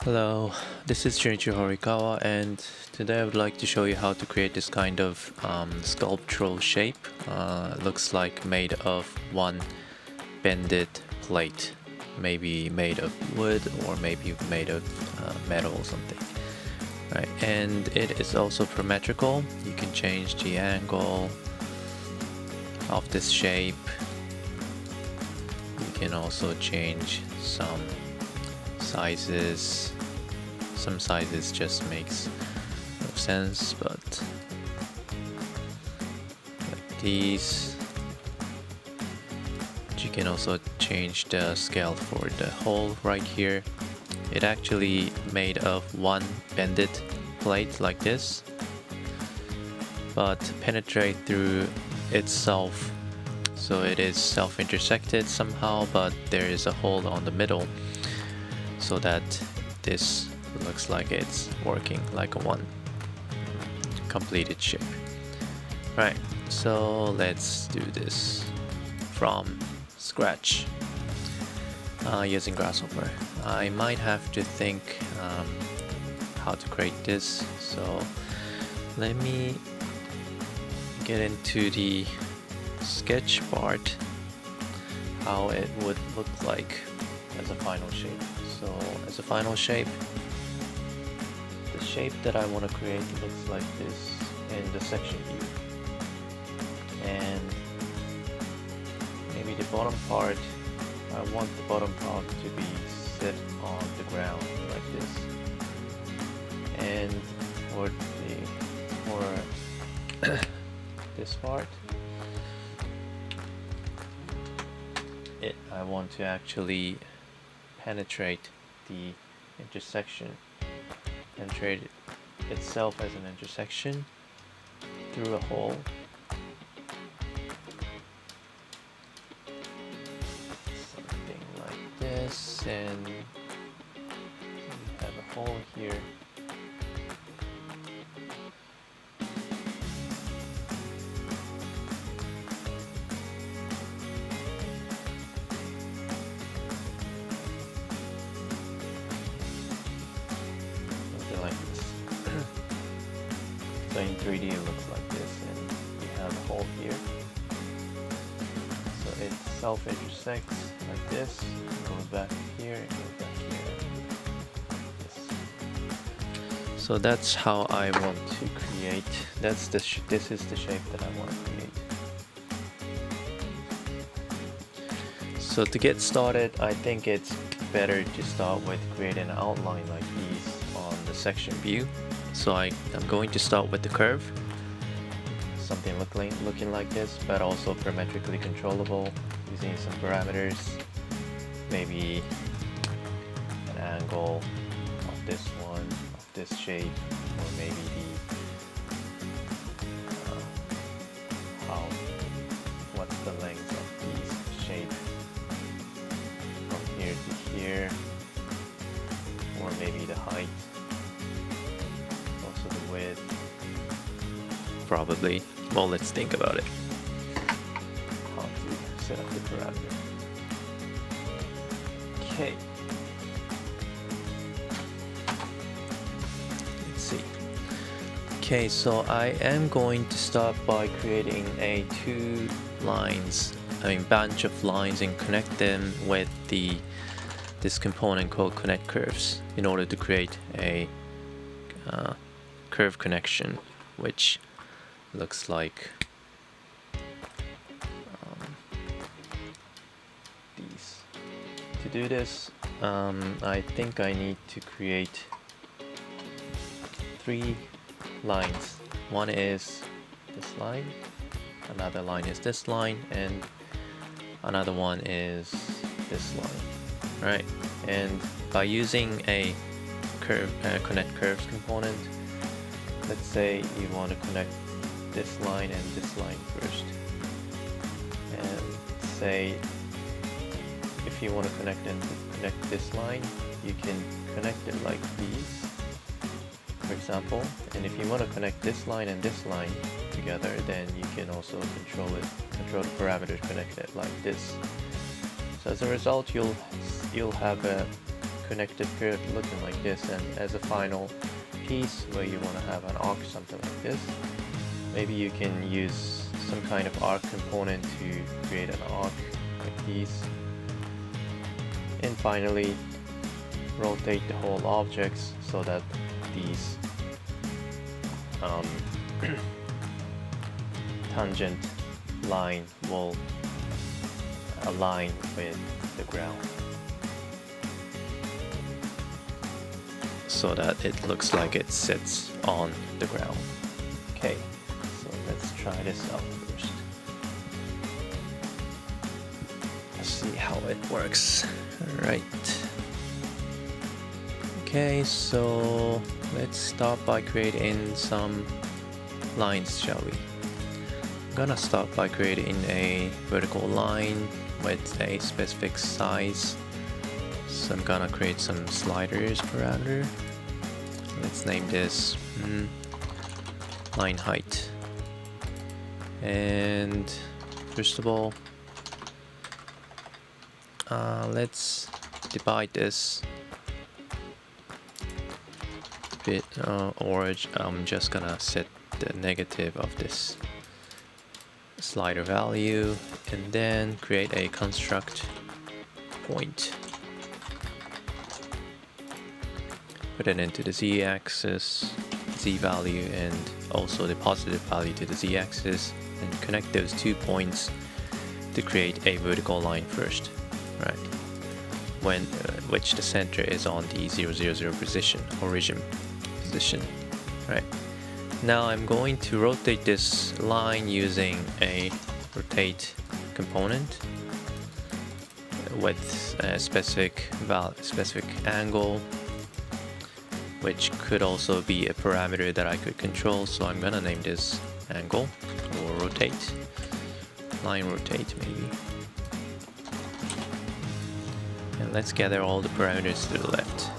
Hello, this is Junichiro Horikawa, and today I would like to show you how to create this kind of sculptural shape. Looks like made of one bended plate, maybe made of wood or maybe made of metal or something. Right, and it is also parametrical. You can change the angle of this shape. You can also change some sizes. Some sizes just makes no sense, but like these. You can also change the scale for the hole right here. It actually made of one bended plate like this, but penetrate through itself, so it is self-intersected somehow, but there is a hole on the middle so that this looks like it's working like a one completed shape. Right, so let's do this from scratch using Grasshopper. I might have to think how to create this, so let me get into the sketch part, how it would look like as a final shape. So as a final shape, the shape that I want to create looks like this in the section view, and maybe the bottom part, I want the bottom part to be set on the ground like this, and for this part, I want to actually penetrate the intersection, penetrate itself as an intersection through a hole. Something like this, and we have a hole here. So in 3D it looks like this, and we have a hole here. So it self-intersects like this, goes back here, and goes back here. This. So that's how I want to create. This is the shape that I want to create. So to get started, I think it's better to start with creating an outline like these on the section view. So I'm going to start with the curve, something looking like this, but also parametrically controllable, using some parameters, maybe an angle of this one, of this shape, or maybe what's the length of these shape from here to here, or maybe the height. With probably, well, let's think about it. How to set up the parameter. Okay. Let's see. Okay, so I am going to start by creating a bunch of lines, and connect them with this component called connect curves in order to create a curve connection, which looks like these. To do this, I think I need to create 3 lines. One is this line, another line is this line, and another one is this line, right? And by using a connect curves component, let's say you want to connect this line and this line first, and say if you want to connect this line, you can connect it like these, for example. And if you want to connect this line and this line together, then you can also control the parameters, connect it like this. So as a result, you'll have a connected curve looking like this, and as a final piece where you want to have an arc, something like this, maybe you can use some kind of arc component to create an arc like these. And finally, rotate the whole objects so that these tangent line will align with the ground, so that it looks like it sits on the ground. Okay, so let's try this out first. Let's see how it works. Alright. Okay, so let's start by creating some lines, shall we? I'm gonna start by creating a vertical line with a specific size. So I'm gonna create some sliders parameter. Let's name this line height. And first of all, let's divide this bit, or I'm just gonna set the negative of this slider value, and then create a construct point. Put it into the z-axis, z value, and also the positive value to the z-axis, and connect those 2 points to create a vertical line first, right? When which the center is on the 0, 0, 0 position, origin position, right? Now I'm going to rotate this line using a rotate component with a specific angle, which could also be a parameter that I could control. So I'm gonna name this angle, or rotate, line rotate maybe. And let's gather all the parameters to the left,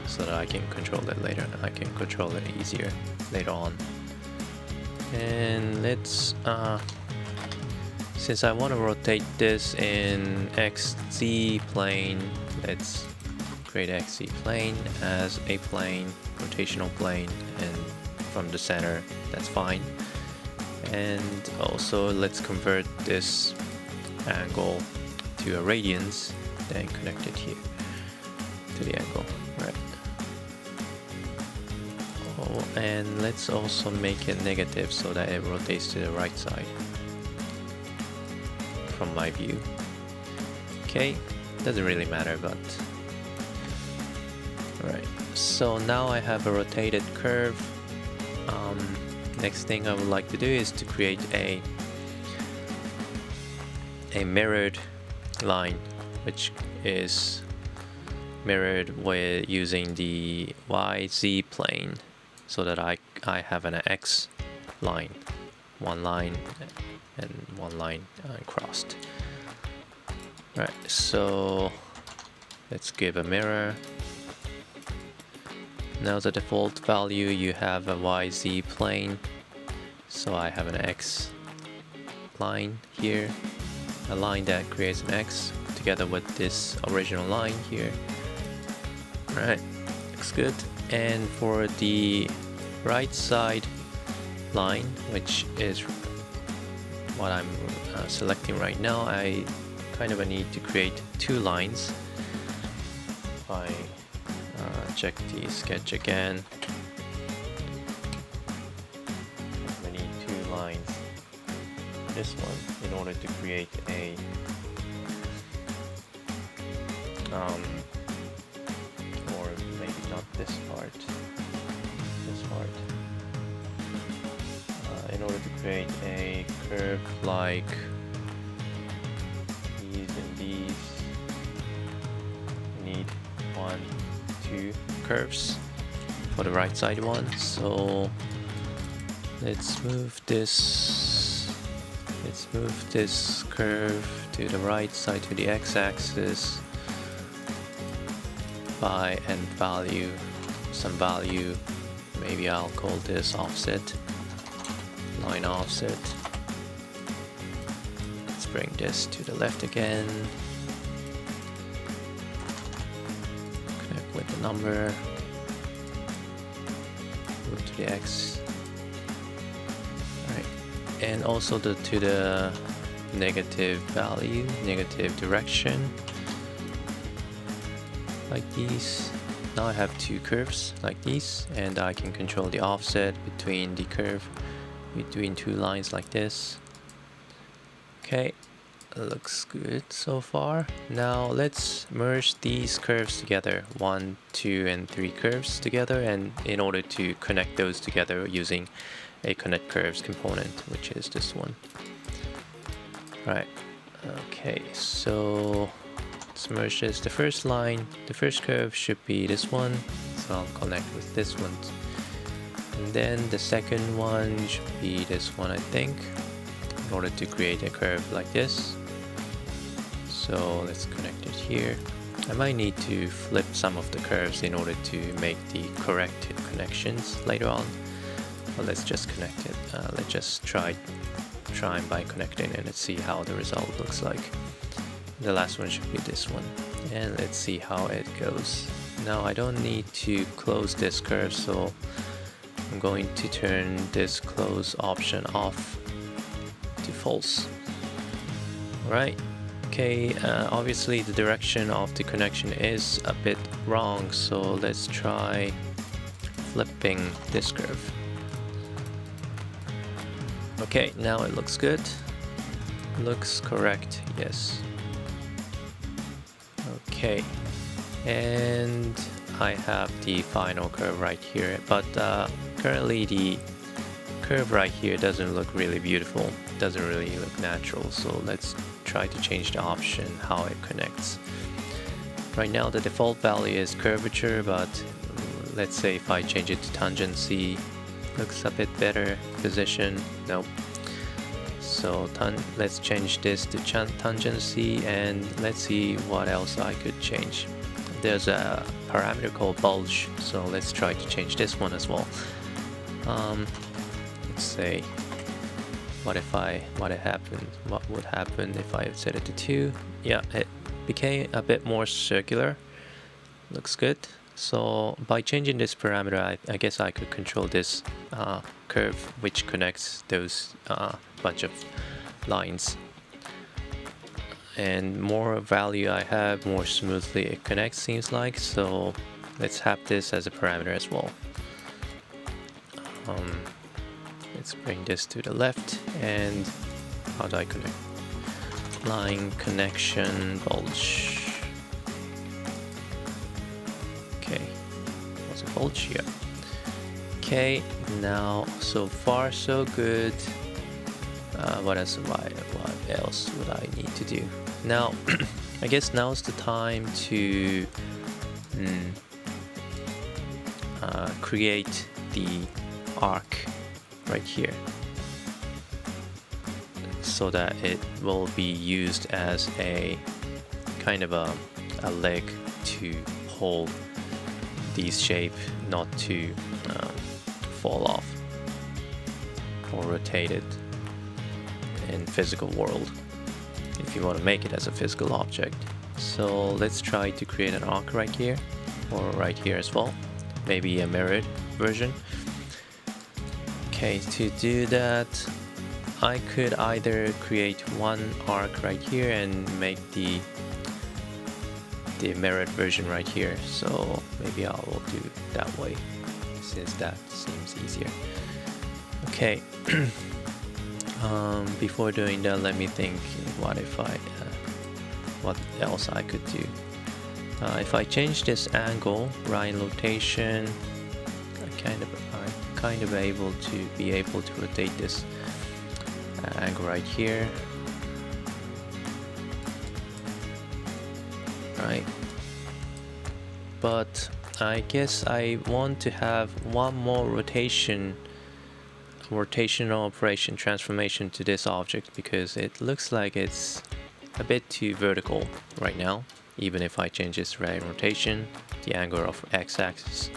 so that I can control it later. I can control it easier later on. And let's, since I want to rotate this in XZ plane, let's create XZ plane as a plane, rotational plane, and from the center, that's fine. And also let's convert this angle to a radians, then connect it here to the angle, right? Oh, and let's also make it negative so that it rotates to the right side from my view. Okay, doesn't really matter, but right. So now I have a rotated curve. Next thing I would like to do is to create a mirrored line, which is mirrored with using the YZ plane, so that I have an X line, one line and one line crossed. Right, so let's give a mirror. Now the default value, you have a YZ plane, so I have an X line here, a line that creates an X together with this original line here. Right, looks good. And for the right side line, which is what I'm selecting right now, I kind of need to create 2 lines. If I check the sketch again, I need 2 lines. This one, in order to create a or maybe not this part, in order to create a curve like these and these, you need 1, 2 curves for the right side one. So let's move this curve to the right side, to the x-axis, by and value, some value, maybe I'll call this offset, line offset. Let's bring this to the left again. Connect with the number. Move to the X. Alright. And also to the negative value, negative direction. Like these. Now I have two curves like these, and I can control the offset between the curve, between two lines like this. Okay, looks good so far. Now let's merge these curves together, 1, 2, and 3 curves together, and in order to connect those together using a connect curves component, which is this one. Right. Okay, so let's merge this. The first line, the first curve should be this one, so I'll connect with this one. And then the second one should be this one, I think, in order to create a curve like this. So let's connect it here. I might need to flip some of the curves in order to make the correct connections later on, but let's just connect it. Let's just try by connecting it and see how the result looks like. The last one should be this one, and let's see how it goes. Now I don't need to close this curve, so I'm going to turn this close option off to false. Right. Okay, obviously the direction of the connection is a bit wrong, so let's try flipping this curve. Okay, now it looks good. Looks correct, yes. Okay, and I have the final curve right here, but currently the curve right here doesn't look really beautiful, doesn't really look natural, so let's try to change the option how it connects. Right now the default value is curvature, but let's say if I change it to tangency, looks a bit better. Position, nope. So let's change this to tangency, and let's see what else I could change. There's a parametrical bulge, so let's try to change this one as well. Let's say what would happen if I set it to 2. Yeah, it became a bit more circular. Looks good. So by changing this parameter, I guess I could control this curve which connects those bunch of lines. And more value I have, more smoothly it connects, seems like. So let's have this as a parameter as well. Let's bring this to the left, and how do I connect? Line connection bulge. Okay, what's a bulge here? Okay, now so far so good. What else would I need to do? Now, I guess now's the time to create the arc right here, so that it will be used as a kind of a leg to hold these shape not to fall off or rotate it in physical world if you want to make it as a physical object. So let's try to create an arc right here, or right here as well, maybe a mirrored version. Okay, to do that I could either create one arc right here and make the mirrored version right here, so maybe I will do it that way since that seems easier. Okay. Before doing that, let me think what else I could do. If I change this angle, Rhino rotation, I kind of able to rotate this angle right here. Right. But I guess I want to have one more rotational operation transformation to this object, because it looks like it's a bit too vertical right now. Even if I change this rotation, the angle of x-axis,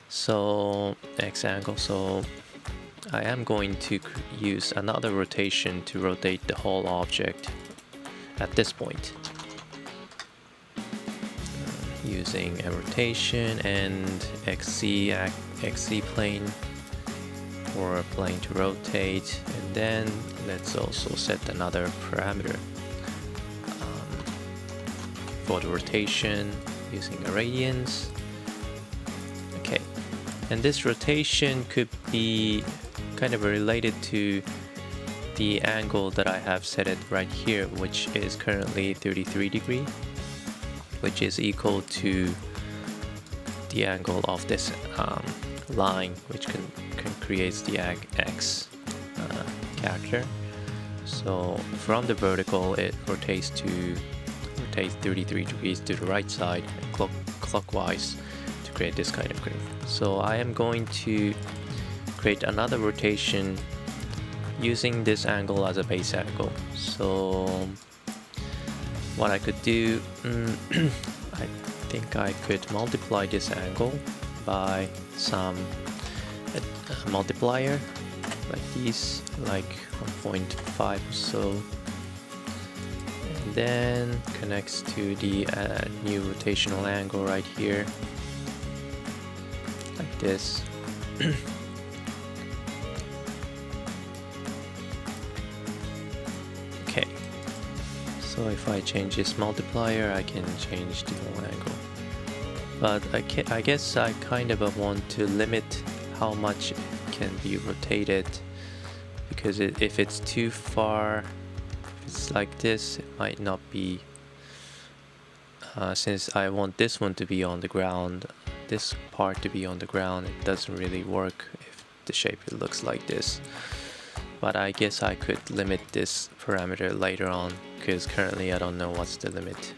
so x angle, so I am going to use another rotation to rotate the whole object at this point. Using a rotation and XZ plane for a plane to rotate, and then let's also set another parameter for the rotation using a radians. Okay, and this rotation could be kind of related to the angle that I have set it right here, which is currently 33 degrees, which is equal to the angle of this line, which can create the X character. So from the vertical, it rotates 33 degrees to the right side and clockwise to create this kind of curve. So I am going to create another rotation using this angle as a base angle. So what I could do, I think I could multiply this angle by some multiplier like these, like 1.5 or so, and then connects to the new rotational angle right here, like this. Okay, so if I change this multiplier, I can change the whole angle. But I guess I kind of want to limit how much it can be rotated, because if it's too far, if it's like this, it might not be. Since I want this one to be on the ground, this part to be on the ground, it doesn't really work if the shape looks like this. But I guess I could limit this parameter later on, because currently I don't know what's the limit.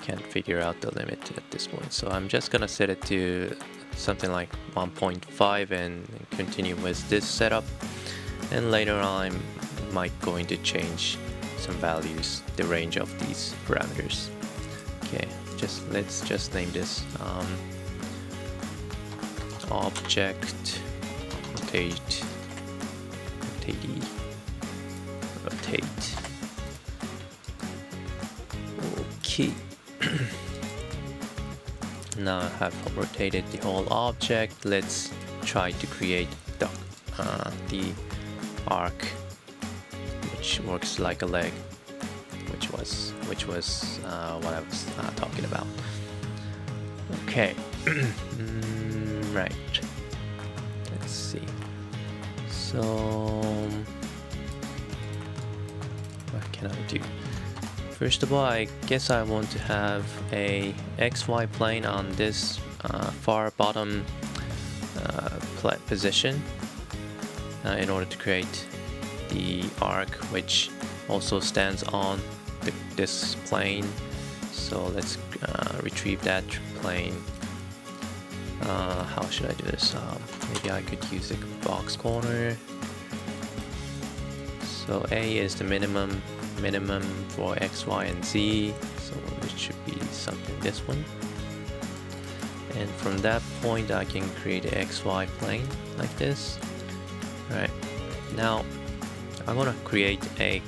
Can't figure out the limit at this point. So I'm just gonna set it to something like 1.5 and continue with this setup. And later on I might going to change some values, the range of these parameters. Okay, let's just name this object rotate. Okay. Now I have rotated the whole object. Let's try to create the arc, which works like a leg, which was what I was talking about. Okay. Right. Let's see. So what can I do? First of all, I guess I want to have a XY plane on this far bottom position in order to create the arc, which also stands on this plane. So let's retrieve that plane. How should I do this? Maybe I could use a box corner. So A is the minimum for X, Y, and Z, so it should be something this one. And from that point I can create an XY plane like this. Right, now I want to create a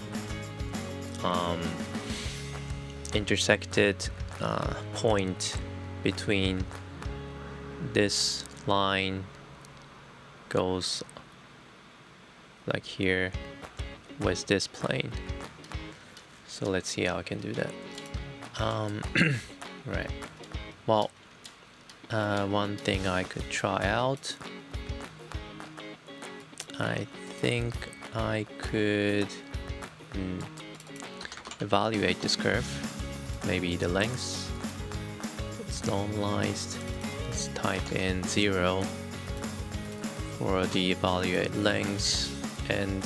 intersected point between this line goes like here with this plane. So let's see how I can do that. Right. Well, one thing I could try out. I think I could evaluate this curve. Maybe the length. It's normalized. Let's type in 0 for the evaluate length, and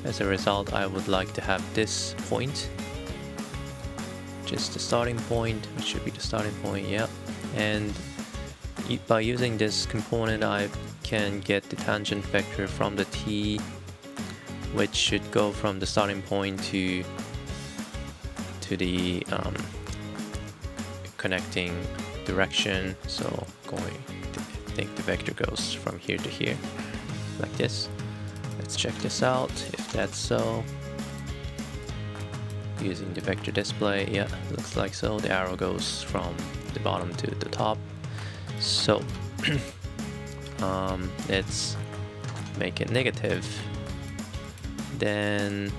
as a result, I would like to have this point, just the starting point, which should be the starting point, yeah. And by using this component, I can get the tangent vector from the T, which should go from the starting point to the connecting direction. So I think the vector goes from here to here. like this. Let's check this out if that's so. Using the vector display, yeah, looks like so. The arrow goes from the bottom to the top. So let's make it negative. Then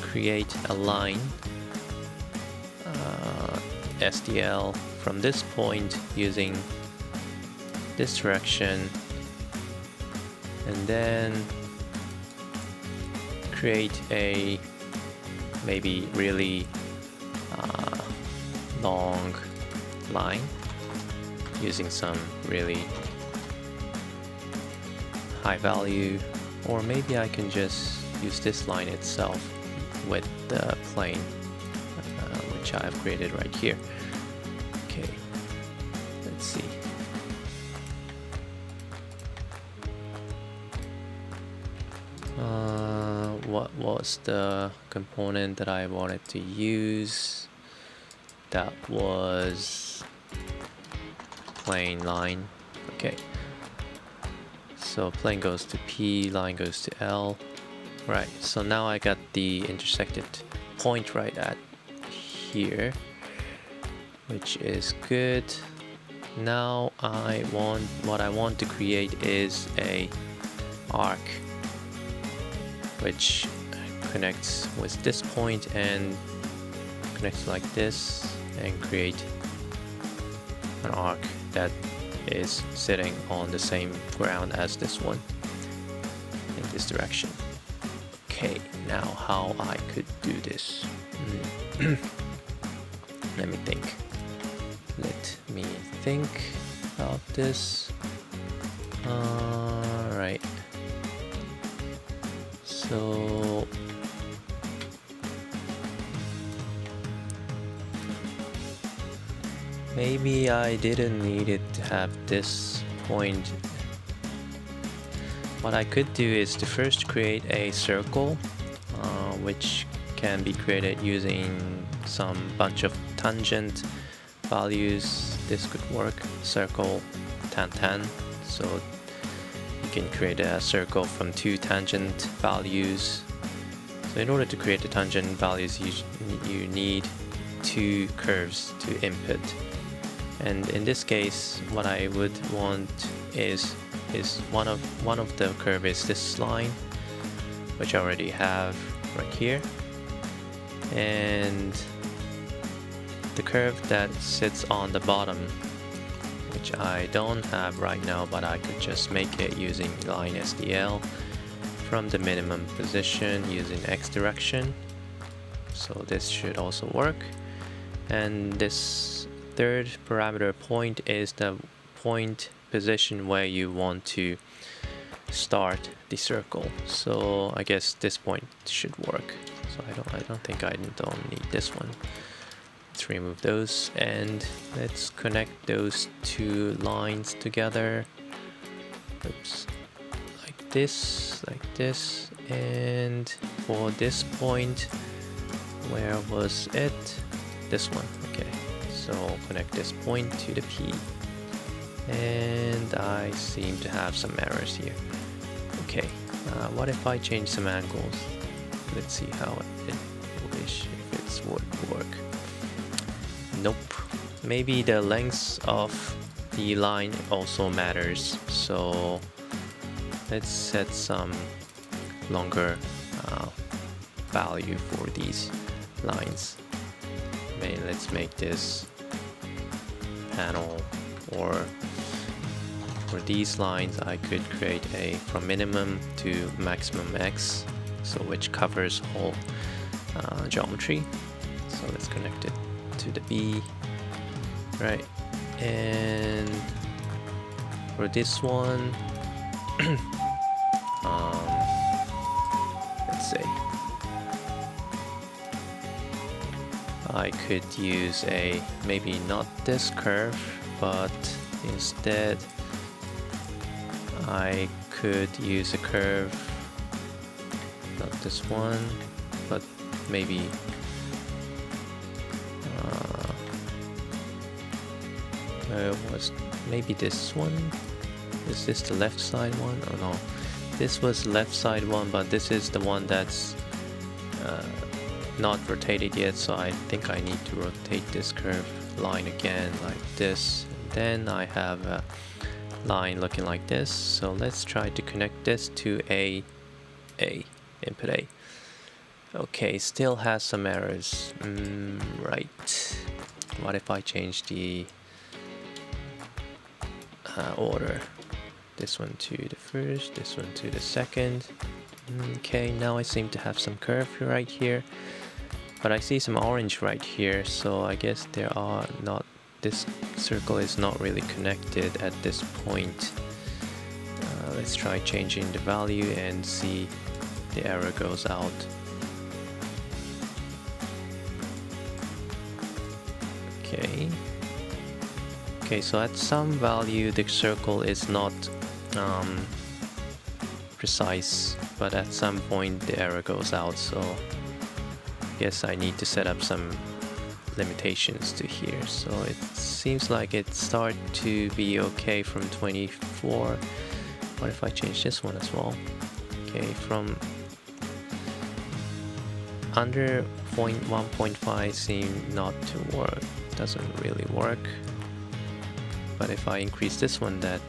create a line SDL from this point using this direction, and then create a maybe really long line using some really high value, or maybe I can just use this line itself with the plane which I have created right here. Okay, let's see. What was the component that I wanted to use? That was plane line. Okay, so plane goes to P, line goes to L. Right, so now I got the intersected point right at here, which is good. Now what I want to create is a arc which connects with this point and connects like this and create an arc that is sitting on the same ground as this one in this direction. Okay, now how I could do this. Let me think about this. Alright. So maybe I didn't need it to have this point. What I could do is to first create a circle, which can be created using some bunch of tangent values. This could work. Circle tan. So you can create a circle from two tangent values. So in order to create the tangent values, you need two curves to input. And in this case, what I would want is one of the curve is this line, which I already have right here, and the curve that sits on the bottom, which I don't have right now, but I could just make it using line SDL from the minimum position using X direction. So this should also work. And this third parameter point is the point position where you want to start the circle. So I guess this point should work. So I don't think I don't need this one. Let's remove those and let's connect those two lines together. Oops. Like this, and for this point, where was it? This one. Okay, so connect this point to the P, and I seem to have some errors here. Okay, what if I change some angles? Let's see how it would work. Nope. Maybe the length of the line also matters. So let's set some longer value for these lines. Let's make this panel, or for these lines I could create a from minimum to maximum X, so which covers whole geometry. So let's connect it to the B, right? And for this one, let's say I could use a maybe not this curve, but instead I could use a curve, not this one, but maybe where was maybe this one. Is this the left side one? Oh no, this was left side one, but this is the one that's not rotated yet, so I think I need to rotate this curve line again like this. And then I have a line looking like this, so let's try to connect this to input A. Okay, still has some errors. Right. What if I change the order? This one to the first, this one to the second. Okay, now I seem to have some curve right here, but I see some orange right here, so I guess there are not, this circle is not really connected at this point. Let's try changing the value and see the error goes out. Okay, so at some value the circle is not precise, but at some point the error goes out, so I guess I need to set up some limitations to here. So it seems like it started to be okay from 24. What if I change this one as well? Okay, from under 1.5 seem not to work, doesn't really work. But if I increase this one, that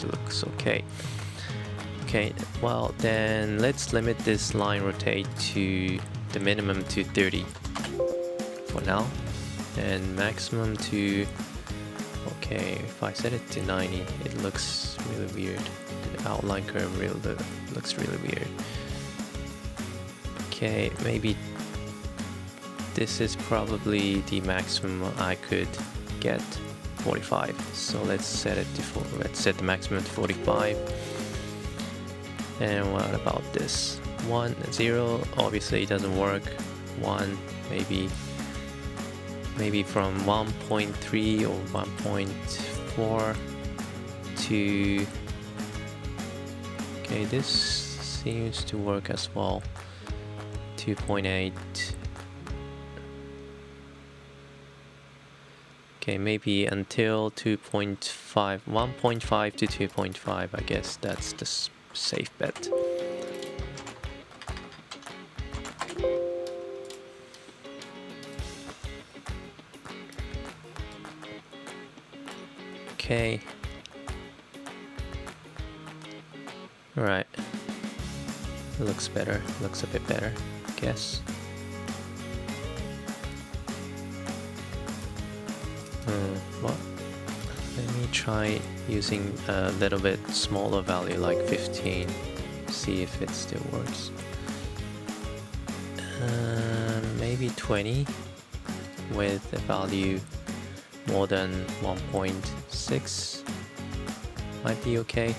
looks okay. Okay, well then let's limit this line rotate to the minimum to 30 for now, and maximum to, okay, if I set it to 90, it looks really weird. The outline curve looks really weird. Okay, maybe this is probably the maximum I could get, 45. So let's set it to let's set the maximum to 45. And what about this? 1, 0, obviously it doesn't work. 1, maybe from 1.3 or 1.4 to, okay, this seems to work as well. 2.8. Okay, maybe until 2.5, 1.5 to 2.5, I guess that's the safe bet. Okay. Alright. Looks better, looks a bit better, I guess. What? Let me try using a little bit smaller value like 15, see if it still works. Maybe 20 with a value more than 1.6 might be okay.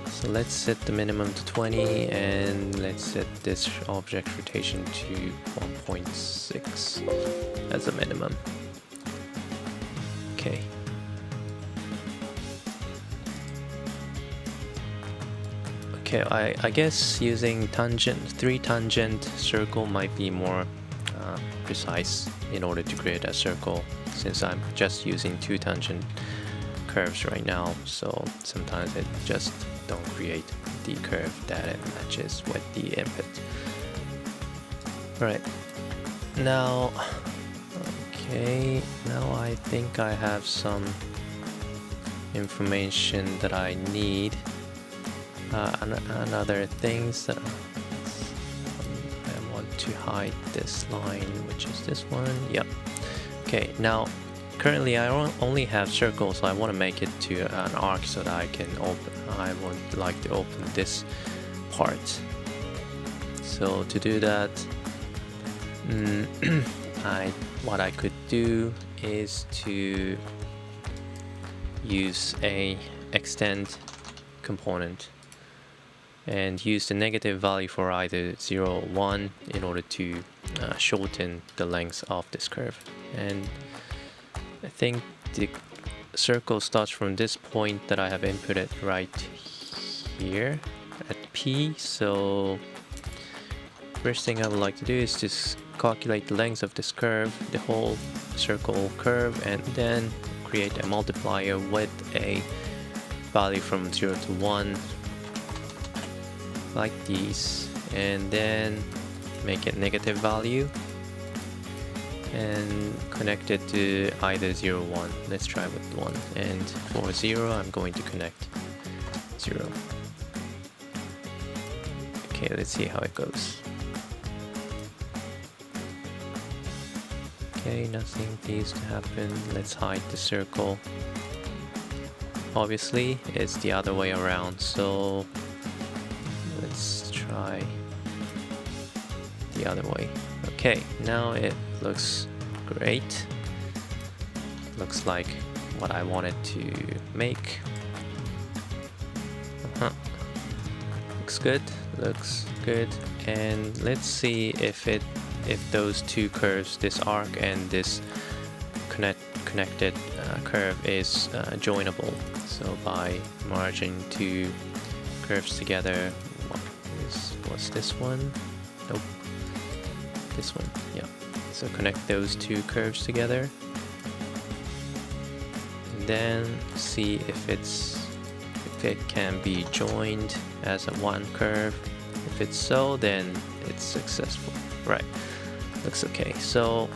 So let's set the minimum to 20 and let's set this object rotation to 1.6 as a minimum. Okay. Okay, I guess using 3 tangent circle might be more precise in order to create a circle, since I'm just using 2 tangent curves right now, so sometimes it just don't create the curve that it matches with the input. Alright, now okay, now I think I have some information that I need. Another things that I want to hide this line, which is this one. Yep. Okay, now currently I only have circles, so I want to make it to an arc so that I can open. I would like to open this part. So to do that, what I could do is to use a extend component and use the negative value for either 0 or 1 in order to shorten the length of this curve. And I think the circle starts from this point that I have inputted right here at P. So first thing I would like to do is just calculate the length of this curve, the whole circle curve, and then create a multiplier with a value from 0 to 1 like these, and then make it negative value and connect it to either 0 1. Let's try with 1, and for 0 I'm going to connect 0. Okay, let's see how it goes. Okay, nothing needs to happen. Let's hide the circle. Obviously it's the other way around, so let's try the other way. Okay, now it looks great. Looks like what I wanted to make. Looks good. And let's see if those two curves, this arc and this connected curve, is joinable. So by merging two curves together, what's this one? Nope. This one, yeah. So connect those two curves together, and then see if it can be joined as a one curve. If it's so, then it's successful. Right, looks okay. So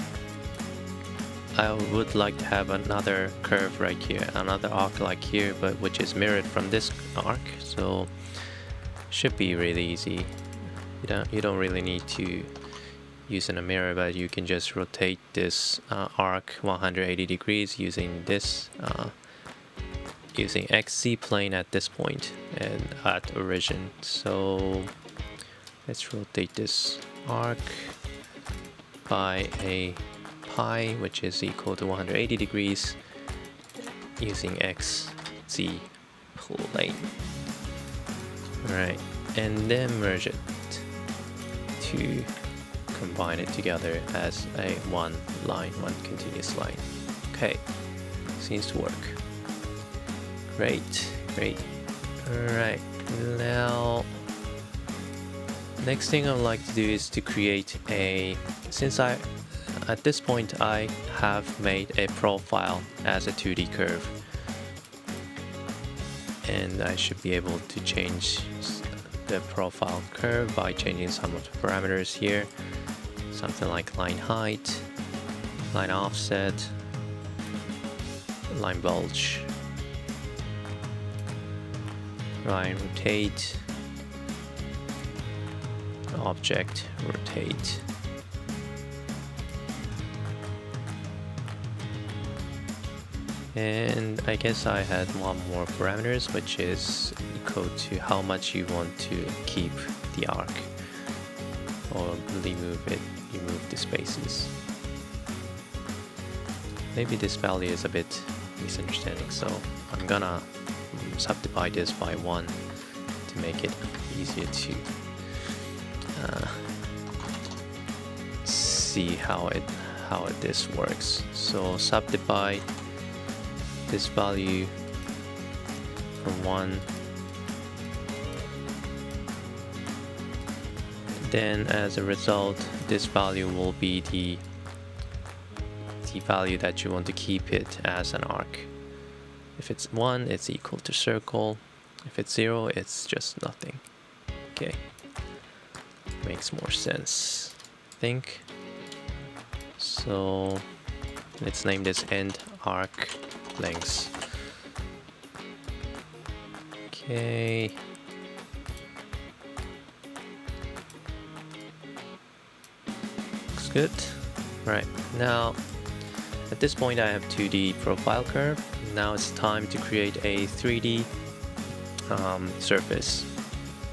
I would like to have another curve right here, another arc like here, but which is mirrored from this arc. So should be really easy. You don't really need to use a mirror, but you can just rotate this arc 180 degrees using this using XZ plane at this point and at origin. So let's rotate this arc by a pi, which is equal to 180 degrees using XZ plane. Right, and then merge it to combine it together as a one continuous line. Okay, seems to work. Great. Alright, now next thing I'd like to do is to create since at this point I have made a profile as a 2D curve, and I should be able to change the profile curve by changing some of the parameters here, something like line height, line offset, line bulge, line rotate, object rotate. And I guess I had one more parameters, which is equal to how much you want to keep the arc or remove the spaces. Maybe this value is a bit misunderstanding, so I'm gonna subdivide this by 1 to make it easier to see how this works. So subdivide this value for 1, then as a result this value will be the value that you want to keep it as an arc. If it's 1, it's equal to circle. If it's 0, it's just nothing. Okay, makes more sense, I think. So let's name this end arc lengths. Okay. Looks good. Right, now at this point I have 2D profile curve. Now it's time to create a 3D surface.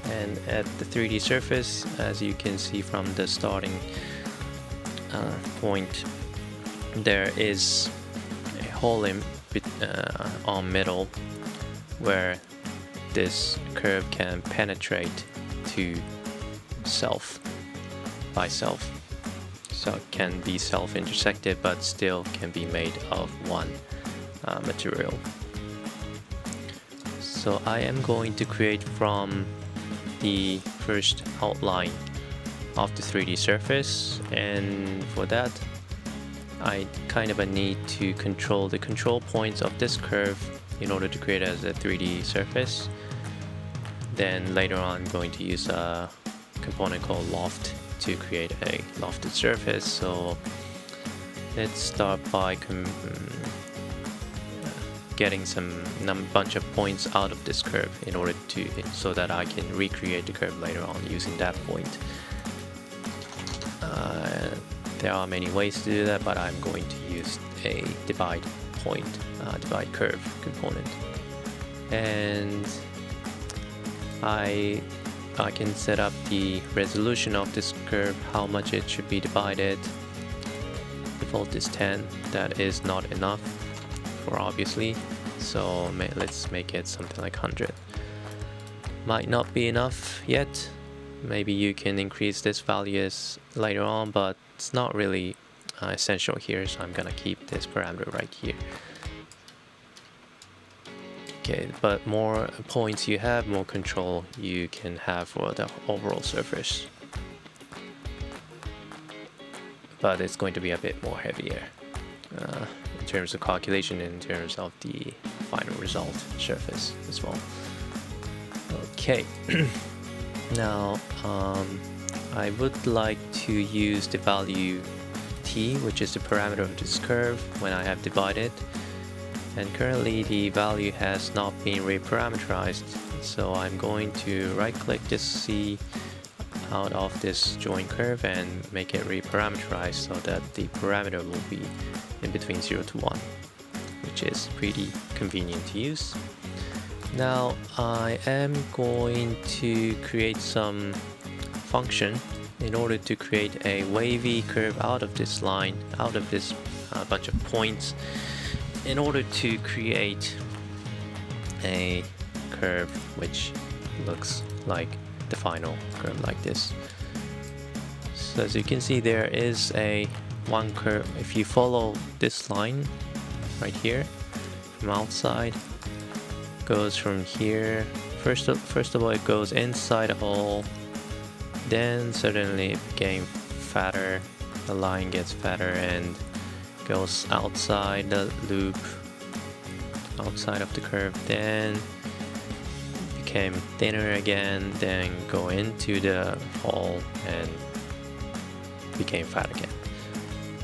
And at the 3D surface, as you can see from the starting point, there is a hole on middle where this curve can penetrate to by self. So it can be self-intersected, but still can be made of one material. So I am going to create from the first outline of the 3D surface, and for that I kind of need to control the control points of this curve in order to create as a 3D surface. Then later on, I'm going to use a component called loft to create a lofted surface. So let's start by getting some bunch of points out of this curve in order to so that I can recreate the curve later on using that point. There are many ways to do that, but I'm going to use a divide curve component, and I can set up the resolution of this curve, how much it should be divided. Default is 10. That is not enough for obviously, so let's make it something like 100. Might not be enough yet. Maybe you can increase this values later on, but it's not really essential here, so I'm gonna keep this parameter right here. Okay, but more points you have, more control you can have for the overall surface. But it's going to be a bit more heavier in terms of calculation, in terms of the final result surface as well. Okay, now I would like to use the value t, which is the parameter of this curve, when I have divided. And currently the value has not been reparameterized, so I'm going to right click this C out of this join curve and make it reparameterized so that the parameter will be in between 0 to 1, which is pretty convenient to use. Now I am going to create some function in order to create a wavy curve out of this line, out of this bunch of points, in order to create a curve which looks like the final curve like this. So as you can see, there is one curve. If you follow this line right here from outside, goes from here. First of all, it goes inside a hole. Then suddenly it became fatter. The line gets fatter and goes outside the loop, outside of the curve, then became thinner again, then go into the hole and became fat again.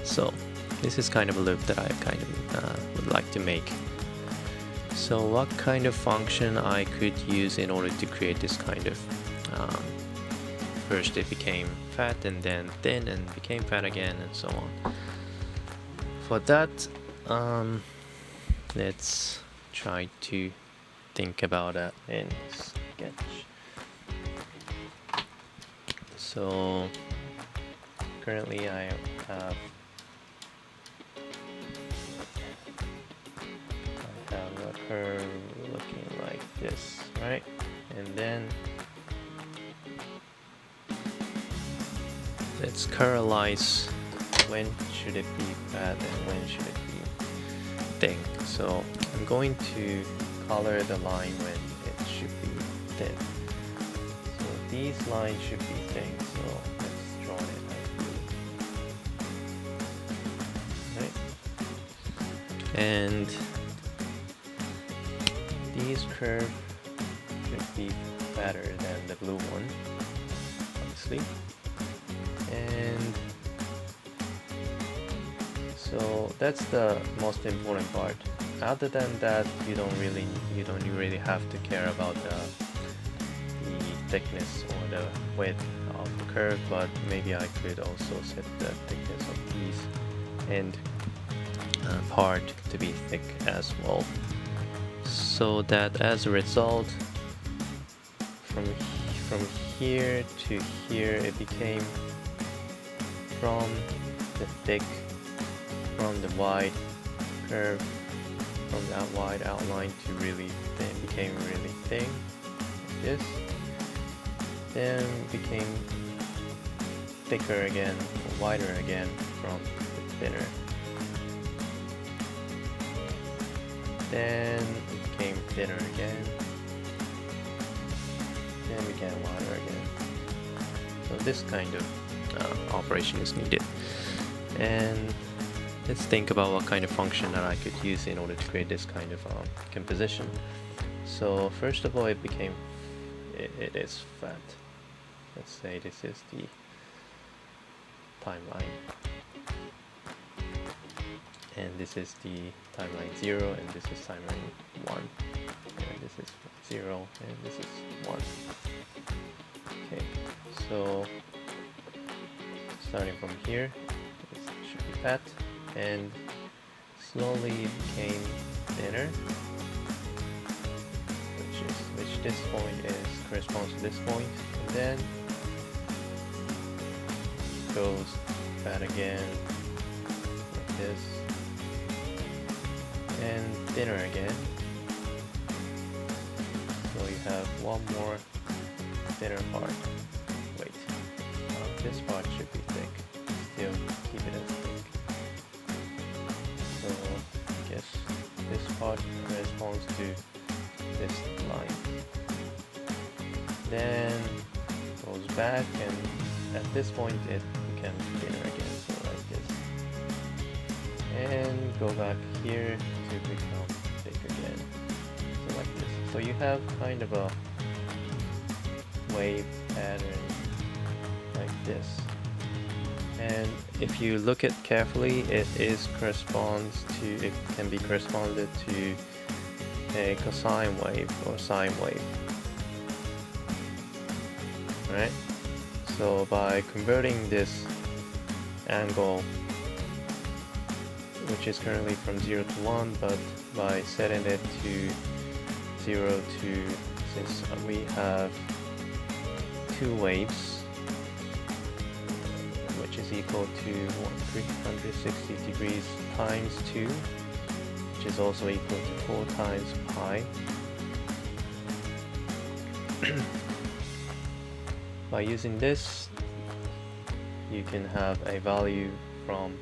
So this is kind of a loop that I kind of would like to make. So what kind of function I could use in order to create this kind of first it became fat and then thin and became fat again and so on. For that, let's try to think about that in Sketch. So currently I have a curve looking like this, right? And then let's curlize when should it be fat and when should it be thin. So I'm going to color the line when it should be thin. So these lines should be thin, so let's draw it like blue. Right? And these curves should be fatter than the blue one, obviously. And so that's the most important part. Other than that, you don't really have to care about the thickness or the width of the curve, but maybe I could also set the thickness of these end part to be thick as well, so that as a result, from here to here it became from the thick, from the wide curve, from that wide outline to really thin, became really thin, like this. Then became thicker again, or wider again from the thinner. Then it became thinner again. Then became wider again. So this kind of operation is needed. And let's think about what kind of function that I could use in order to create this kind of composition. So first of all, it is fat. Let's say this is the timeline, and this is the timeline 0, and this is timeline 1, and this is 0, and this is 1. Okay, so starting from here, it should be fat, and slowly became thinner, which this point corresponds to this point, and then goes fat again, like this, and thinner again. So you have one more thinner part. Wait, this part should be thick. Still keep it as thick. So I guess this part corresponds to this line. Then goes back, and at this point it becomes thinner again, so like this. And go back here to become thick again, so like this. So you have kind of a wave pattern like this. And if you look at carefully, it can be corresponded to a cosine wave or sine wave. Right? So by converting this angle, which is currently from 0 to 1, but by setting it to 0 to, since we have two waves, which is equal to 360 degrees times 2, which is also equal to 4 times pi. By using this, you can have a value from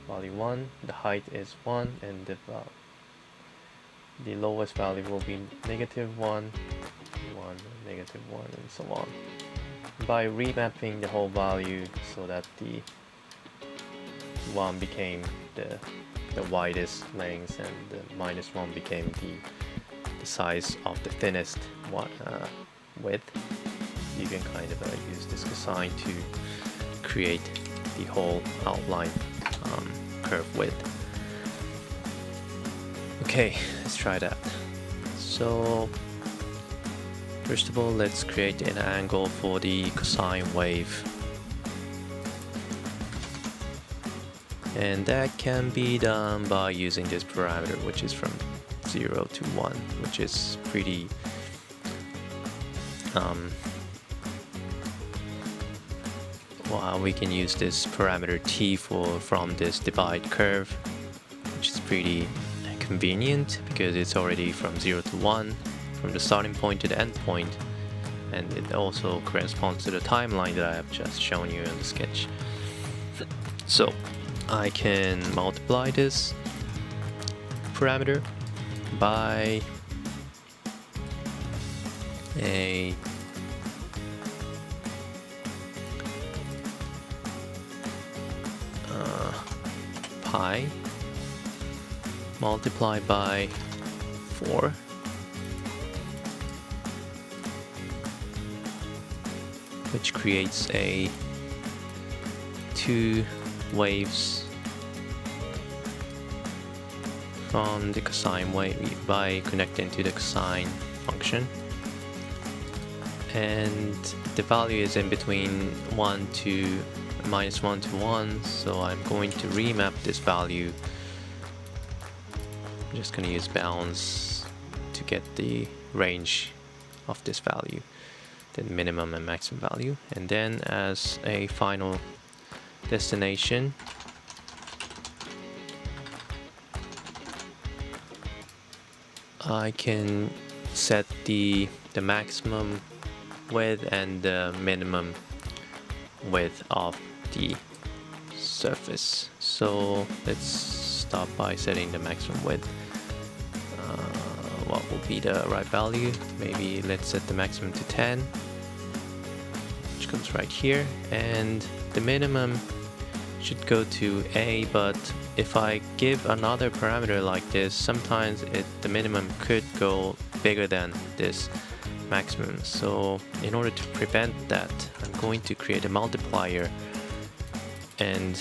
value 1, the height is 1, and the lowest value will be -1, 1, -1, and so on. By remapping the whole value so that the 1 became the widest length, and the -1 became the size of the thinnest width, you can kind of use this cosine to create the whole outline curve width. Okay, let's try that. So first of all, let's create an angle for the cosine wave, and that can be done by using this parameter, which is from 0 to 1, which is pretty well, we can use this parameter t from this divide curve, which is pretty convenient because it's already from 0 to 1, from the starting point to the end point, and it also corresponds to the timeline that I have just shown you in the sketch. So I can multiply this parameter by a pi multiplied by 4, which creates a 2 waves from the cosine wave by connecting to the cosine function, and the value is in between -1 to 1, so I'm going to remap this value. I'm just going to use bounds to get the range of this value, the minimum and maximum value, and then as a final destination, I can set the maximum width and the minimum width of the surface. So let's start by setting the maximum width. What will be the right value? Maybe let's set the maximum to 10, which comes right here, and the minimum should go to A, but if I give another parameter like this, sometimes the minimum could go bigger than this maximum. So in order to prevent that, I'm going to create a multiplier and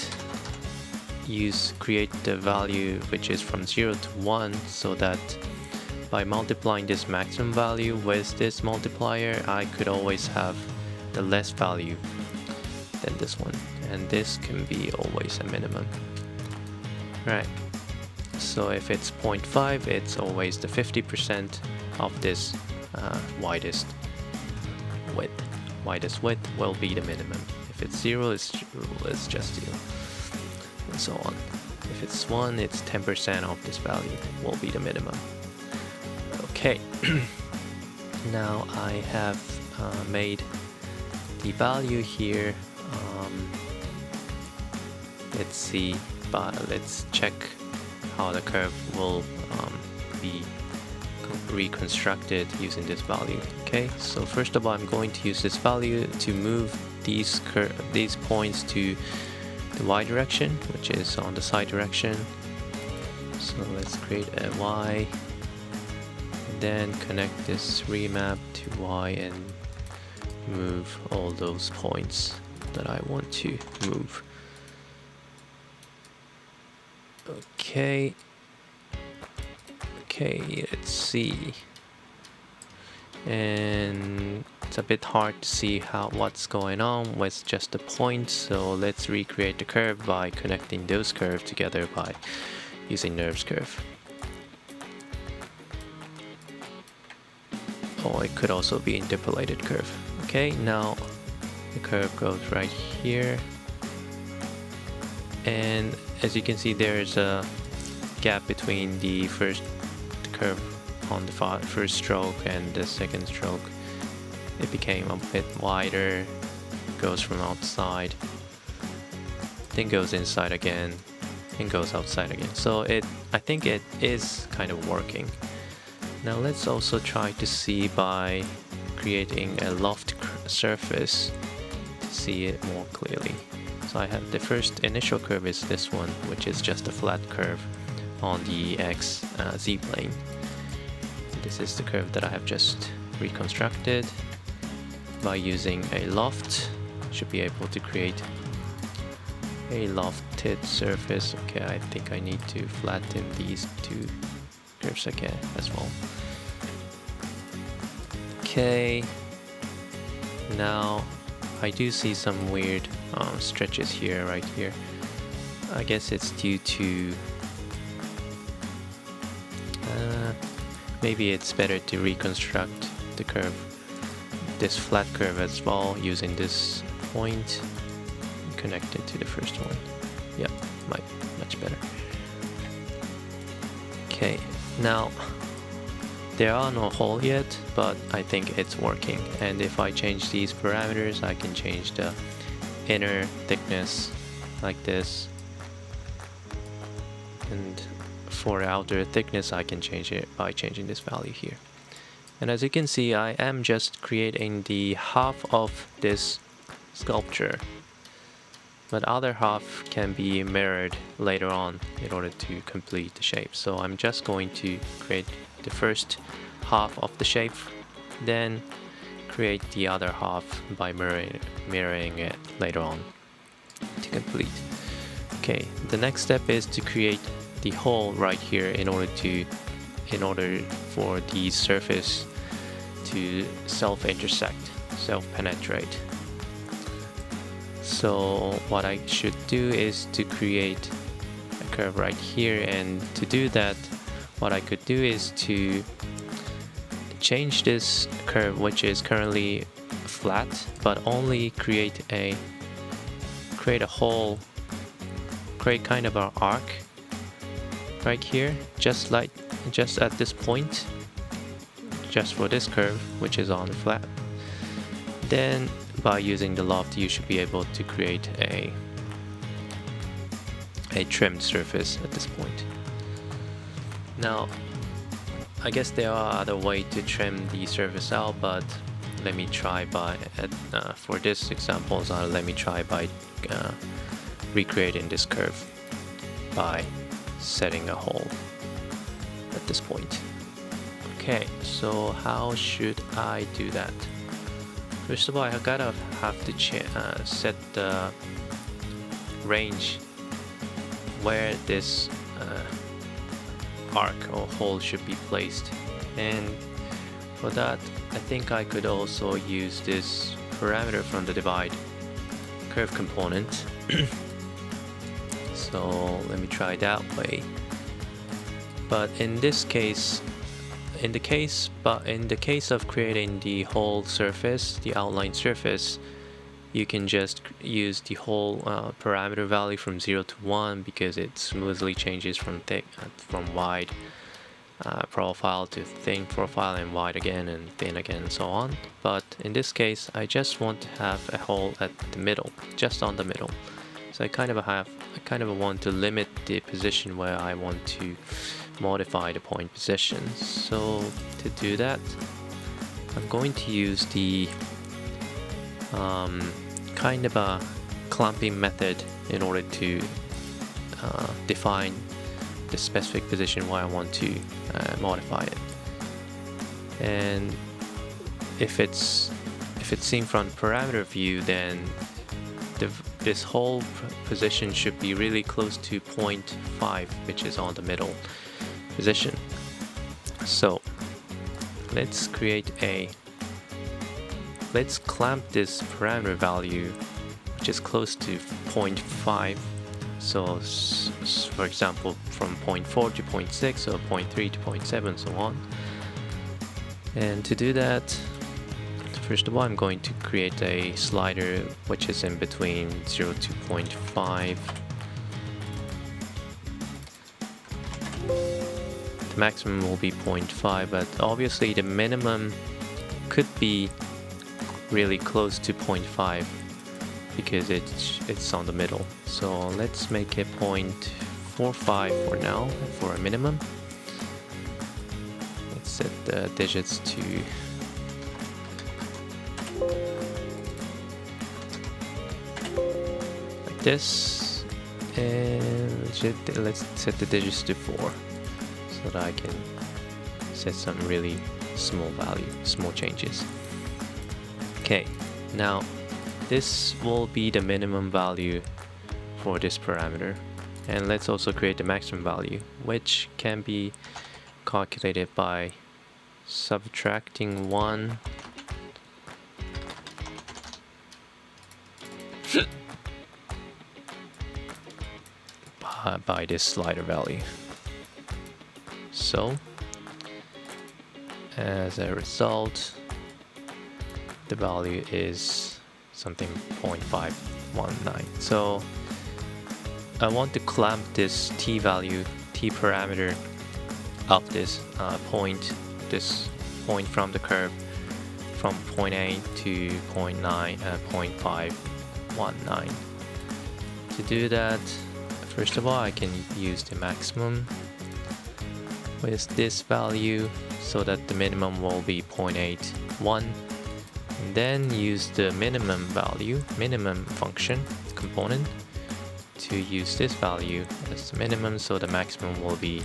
create the value which is from 0 to 1, so that by multiplying this maximum value with this multiplier, I could always have the less value than this one, and this can be always a minimum. Right, so if it's 0.5, it's always the 50% of this widest width will be the minimum. If it's 0, it's just 0, and so on. If it's 1, it's 10% of this value will be the minimum. Okay, now I have made the value here. Let's see, but let's check how the curve will be reconstructed using this value. Okay, so first of all, I'm going to use this value to move these points to the y direction, which is on the side direction. So let's create a y, and then connect this remap to y and move all those points that I want to move. Okay, let's see. And it's a bit hard to see what's going on with just the points, so let's recreate the curve by connecting those curves together by using Nerve's curve. Or it could also be interpolated curve. Okay, now the curve goes right here, and as you can see, there's a gap between the first curve on the first stroke and the second stroke. It became a bit wider, goes from outside, then goes inside again, and goes outside again. So I think it is kind of working. Now let's also try to see by creating a loft surface to see it more clearly. So I have the first initial curve is this one, which is just a flat curve on the z plane. This is the curve that I have just reconstructed. By using a loft, should be able to create a lofted surface. Okay, I think I need to flatten these two curves again as well. Okay, now I do see some weird stretches here, right here. I guess it's due to maybe it's better to reconstruct the curve, this flat curve as well, using this point connected to the first one. Yeah, much better. Okay, now there are no hole yet, but I think it's working. And if I change these parameters, I can change the inner thickness like this, and for the outer thickness I can change it by changing this value here. And as you can see, I am just creating the half of this sculpture, but other half can be mirrored later on in order to complete the shape. So I'm just going to create the first half of the shape, then create the other half by mirroring it later on to complete. Okay, the next step is to create the hole right here in order for the surface to self-intersect, self-penetrate. So what I should do is to create a curve right here, and to do that, what I could do is to change this curve, which is currently flat, but only create a hole, create kind of an arc right here, just at this point, just for this curve, which is on the flat. Then by using the loft, you should be able to create a trimmed surface at this point. Now, I guess there are other ways to trim the surface out, but let me try for this example, let me try by recreating this curve. by setting a hole at this point. Okay, so how should I do that? First of all, I gotta have to set the range where this arc or hole should be placed, and for that I think I could also use this parameter from the divide curve component. So let me try that way. But in this case, in the case of creating the whole surface, the outline surface, you can just use the whole parameter value from 0 to 1 because it smoothly changes from wide profile to thin profile and wide again and thin again and so on. But in this case, I just want to have a hole at the middle, just on the middle. So I kind of want to limit the position where I want to modify the point position. So to do that, I'm going to use the kind of a clamping method in order to define the specific position where I want to modify it. And if it's seen from parameter view, then this whole position should be really close to 0.5, which is on the middle position. So let's clamp this parameter value, which is close to 0.5. So for example, from 0.4 to 0.6 or 0.3 to 0.7, so on. And to do that, first of all, I'm going to create a slider which is in between 0 to 0.5. The maximum will be 0.5, but obviously the minimum could be really close to 0.5 because it's on the middle. So let's make it 0.45 for now for a minimum. Let's set the digits to like this, and let's set the digits to 4 so that I can set some really small changes. Okay, now this will be the minimum value for this parameter, and let's also create the maximum value, which can be calculated by subtracting 1 by this slider value. So as a result, the value is something 0.519. So I want to clamp this t parameter of this point from the curve from point A to 0.519. To do that, first of all, I can use the maximum with this value so that the minimum will be 0.81, and then use the minimum function component to use this value as the minimum, so the maximum will be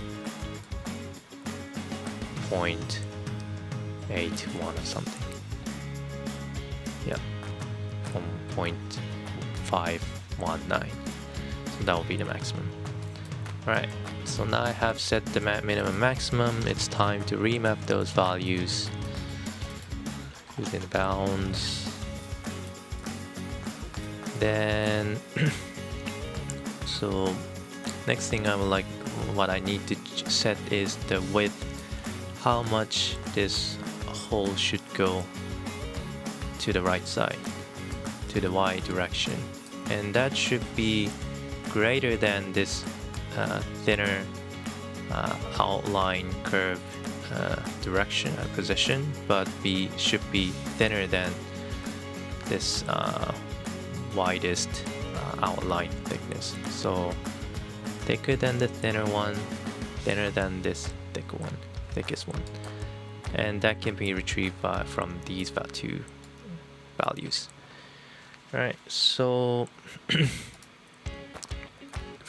0.81 or something. Yeah, from 0.519. So that will be the maximum. Alright, so now I have set the minimum maximum. It's time to remap those values within bounds. Then so next thing what I need to set is the width, how much this hole should go to the right side, to the y direction, and that should be greater than this thinner outline curve direction position, but should be thinner than this widest outline thickness. So thicker than the thinner one, thinner than this thickest one, and that can be retrieved from these two values. Alright, so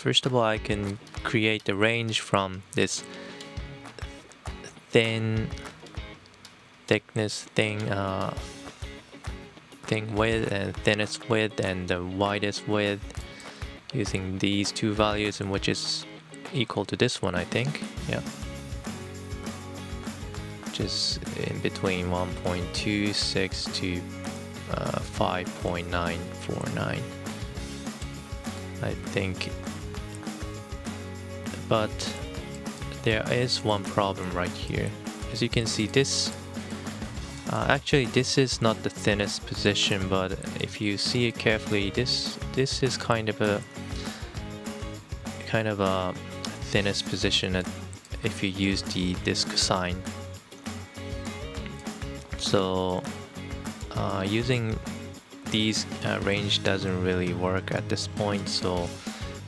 First of all, I can create the range from this thin thickness thing width and thinnest width and the widest width using these two values, and which is equal to this one, I think. Yeah, which is in between 1.26 to 5.949, I think. But there is one problem right here. As you can see, this actually this is not the thinnest position, but if you see it carefully, this is kind of a thinnest position if you use this cosine. So using these range doesn't really work at this point. So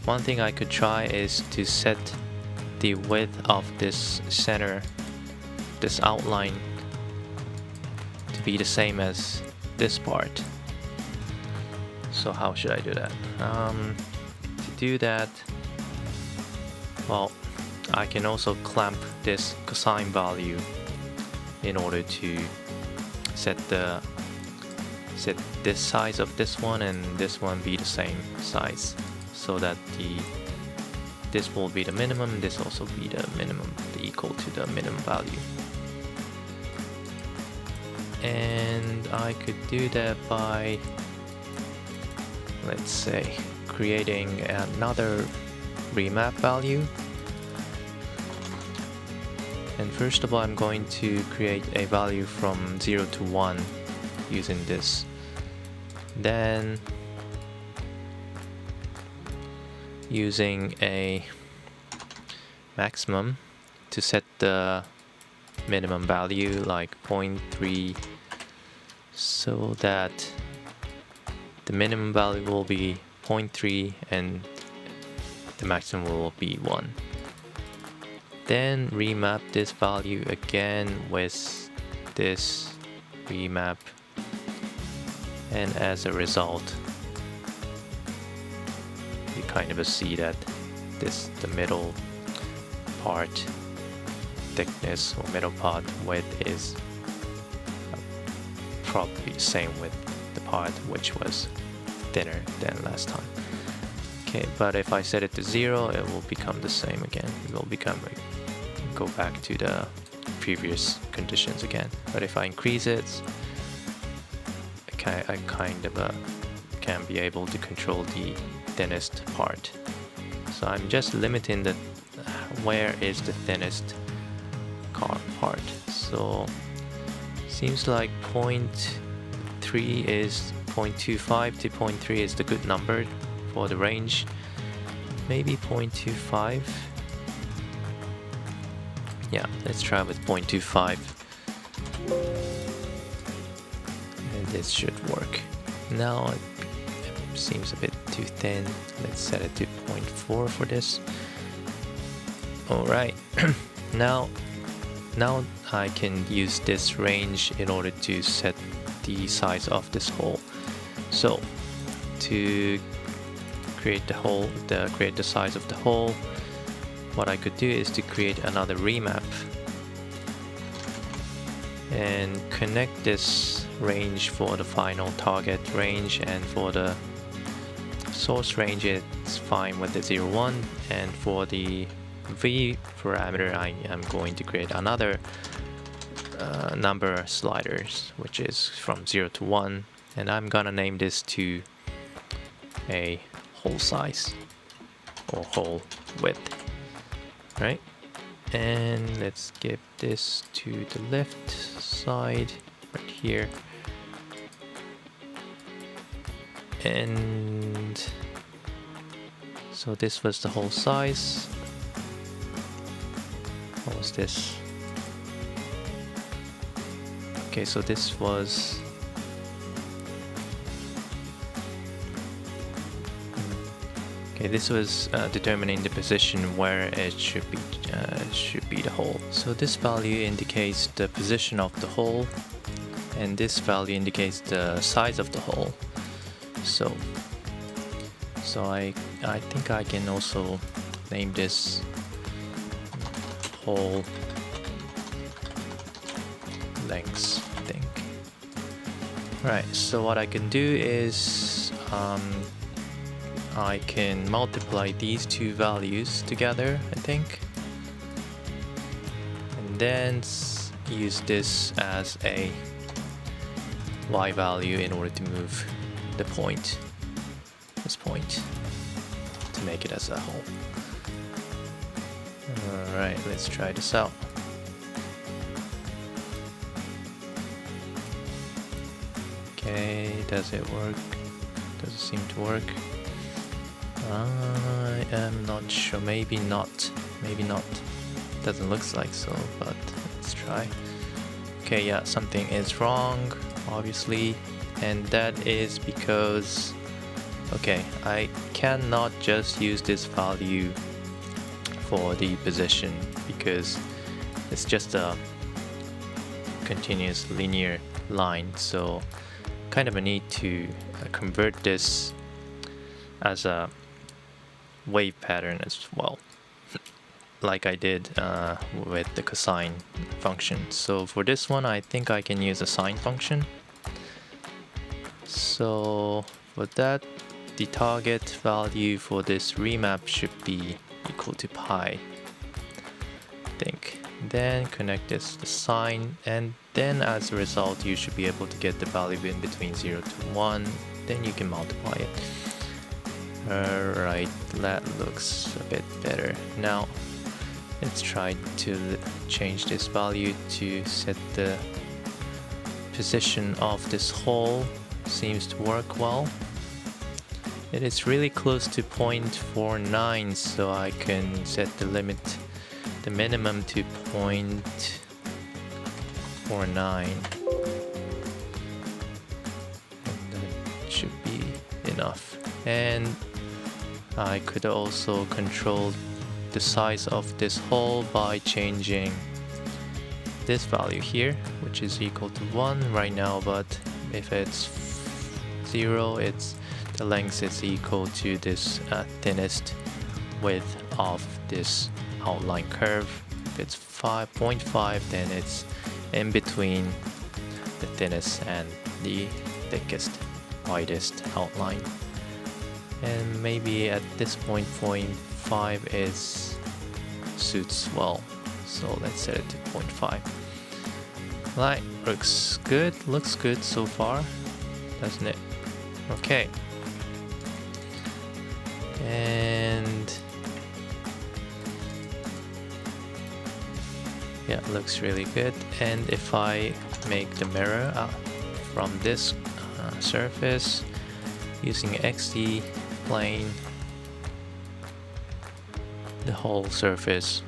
one thing I could try is to set the width of this center, this outline, to be the same as this part. So how should I do that? To do that, well, I can also clamp this cosine value in order to set this size of this one and this one be the same size, so that this will be the minimum, this also be the minimum, equal to the minimum value. And I could do that by, let's say, creating another remap value. And first of all, I'm going to create a value from 0 to 1 using this. Then using a maximum to set the minimum value, like 0.3, so that the minimum value will be 0.3 and the maximum will be 1. Then remap this value again with this remap, and as a result you kind of see that the middle part thickness or middle part width is probably the same with the part which was thinner than last time. Okay, but if I set it to 0, it will become the same again. It will go back to the previous conditions again. But if I increase it, I kind of can be able to control the thinnest part. So I'm just limiting the where is the thinnest part. So seems like 0.3 is 0.25 to 0.3 is the good number for the range. Maybe 0.25. Yeah, let's try with 0.25. And this should work. Now it seems a bit too thin. Let's set it to 0.4 for this. Alright. Now I can use this range in order to set the size of this hole. So to create create the size of the hole, what I could do is to create another remap and connect this range for the final target range, and for the source range it's fine with the 0, 1, and for the V parameter I am going to create another number sliders, which is from 0 to 1, and I'm gonna name this to a hole size or hole width, right? And let's give this to the left side right here, and so this was the hole size. What was this? Okay, so this was determining the position where it should be the hole. So this value indicates the position of the hole, and this value indicates the size of the hole. So So I think I can also name this whole lengths, I think. Right, so what I can do is I can multiply these two values together, I think, and then use this as a y value in order to move the point, this point, to make it as a whole. Alright, let's try this out. Okay, does it work? Does it seem to work? I am not sure. Maybe not. Maybe not. Doesn't look like so, but let's try. Okay, yeah, something is wrong, obviously, and that is because, okay, I cannot just use this value for the position because it's just a continuous linear line, so kind of a need to convert this as a wave pattern as well, like I did with the cosine function. So for this one, I think I can use a sine function. So for that, the target value for this remap should be equal to pi, I think. Then connect this to sine, and then as a result you should be able to get the value in between 0 to 1. Then you can multiply it. Alright, that looks a bit better. Now let's try to change this value to set the position of this hole. Seems to work well. It is really close to 0.49, so I can set the limit, the minimum, to 0.49. That should be enough. And I could also control the size of this hole by changing this value here, which is equal to 1 right now, but if it's 0, it's the length is equal to this thinnest width of this outline curve. If it's 5.5, then it's in between the thinnest and the thickest, widest outline. And maybe at this point 0.5 is suits well, so let's set it to 0.5. Right, looks good so far, doesn't it? Okay, and yeah, looks really good. And if I make the mirror from this surface using XD plane, the whole surface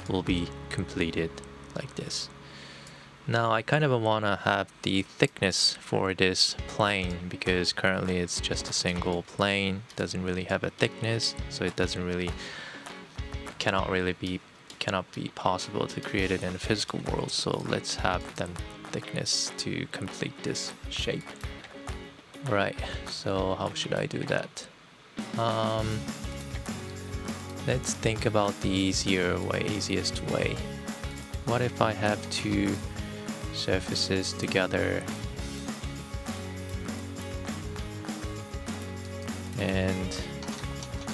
will be completed like this. Now I kind of want to have the thickness for this plane because currently it's just a single plane, doesn't really have a thickness, so it cannot be possible to create it in the physical world. So let's have them thickness to complete this shape. Right, so how should I do that? Let's think about the easiest way. What if I have two surfaces together and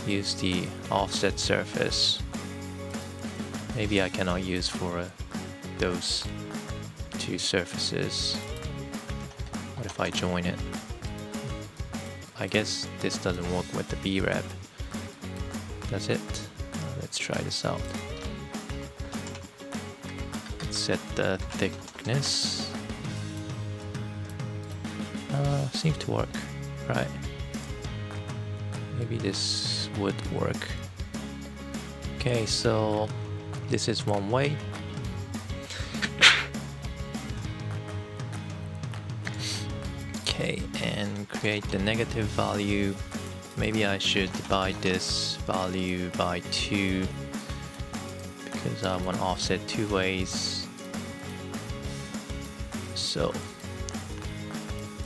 use the offset surface? Maybe I cannot use for those two surfaces. What if I join it? I guess this doesn't work with the B-rep, does it? Let's try this out. Let's set the thickness. Seems to work, right? Maybe this would work. Okay, so this is one way. Okay, and create the negative value. Maybe I should divide this value by 2 because I want to offset two ways. So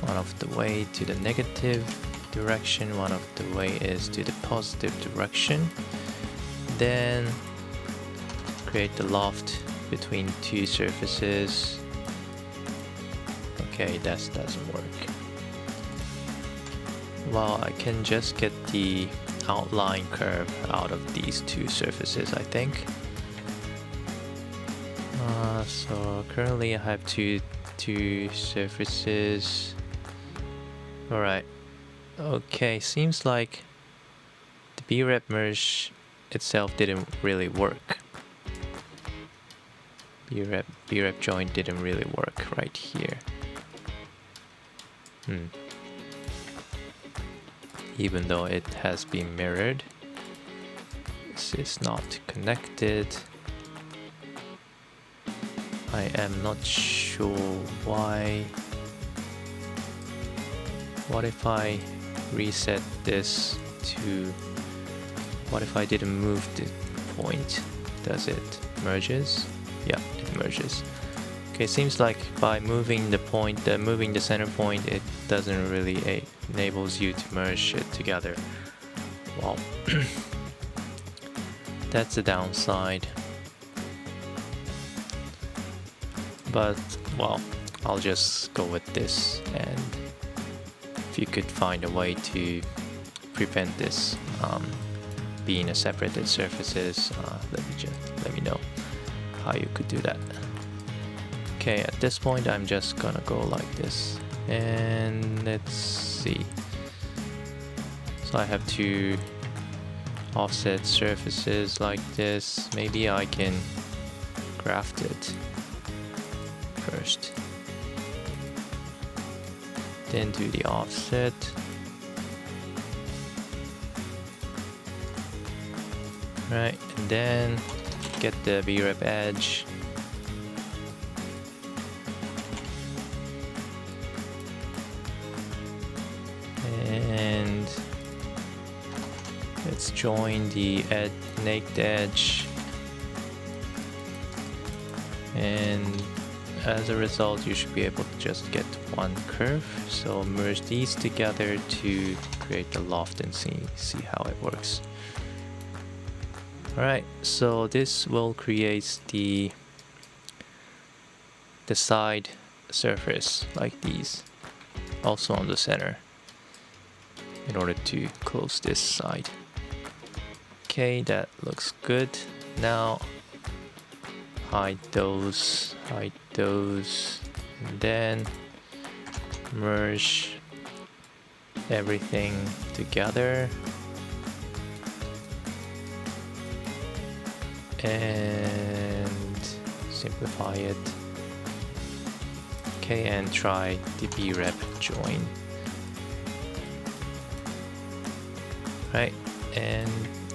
one of the way to the negative direction. One of the way is to the positive direction. Then create the loft between two surfaces. Okay, that doesn't work. Well, I can just get the outline curve out of these two surfaces, I think. So currently I have two surfaces. Alright. Okay, seems like the B-rep merge itself didn't really work. B-rep joint didn't really work right here. Even though it has been mirrored, this is not connected. I am not sure why. What if I reset this to... What if I didn't move the point? Does it merges? Yeah, it merges. Okay, seems like by moving the point, moving the center point, it doesn't really enables you to merge it together. Well, that's the downside. But, well, I'll just go with this, and if you could find a way to prevent this being a separated surfaces, let me know how you could do that. Okay, at this point I'm just gonna go like this, and let's see. So I have two offset surfaces like this. Maybe I can graft it first, then do the offset. Right, and then get the V-rep edge. And let's join the naked edge. And as a result, you should be able to just get one curve. So merge these together to create the loft and see how it works. Alright, so this will create the side surface like these, also on the center, in order to close this side. Okay, that looks good. Now hide those, and then merge everything together. And simplify it. Okay, and try the B-rep join. Right, and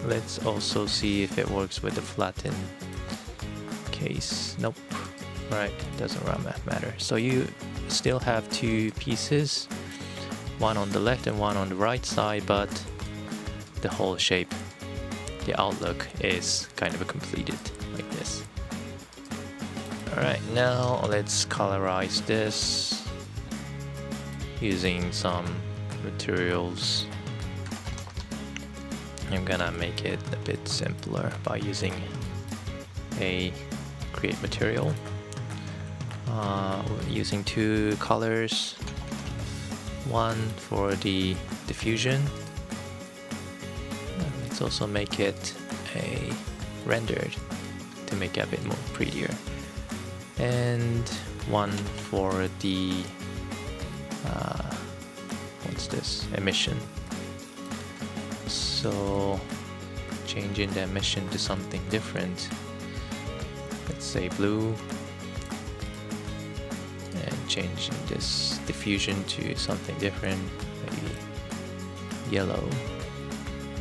let's also see if it works with the flatten case. Nope. Right, doesn't matter. So you still have two pieces, one on the left and one on the right side, but the whole shape, the outlook is kind of completed like this. Alright, now let's colorize this using some materials. I'm gonna make it a bit simpler by using a create material. Using two colors, one for the diffusion. Let's also make it a rendered to make it a bit more prettier, and one for the what's this, emission. So changing the emission to something different, let's say blue, and changing this diffusion to something different, maybe yellow.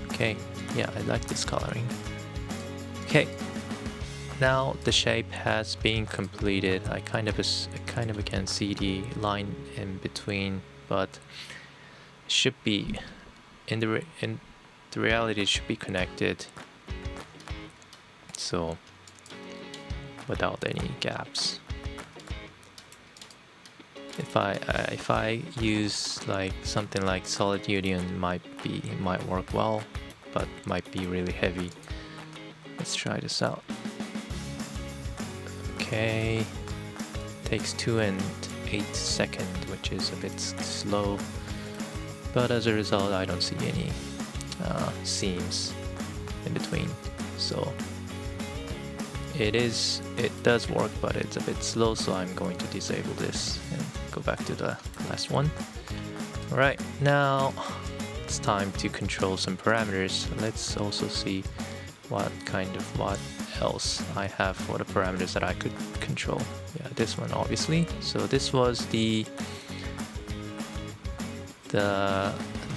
Okay, yeah, I like this coloring. Okay, now the shape has been completed. I kind of can see the line in between, but it should be in the reality it should be connected, so without any gaps. If I use like something like solid union, might work well, but might be really heavy. Let's try this out. Okay, takes 2 and 8 seconds, which is a bit slow, but as a result I don't see any seams in between, so it does work, but it's a bit slow, so I'm going to disable this and go back to the last one. Alright, now it's time to control some parameters. Let's also see what else I have for the parameters that I could control. Yeah, this one obviously. So this was the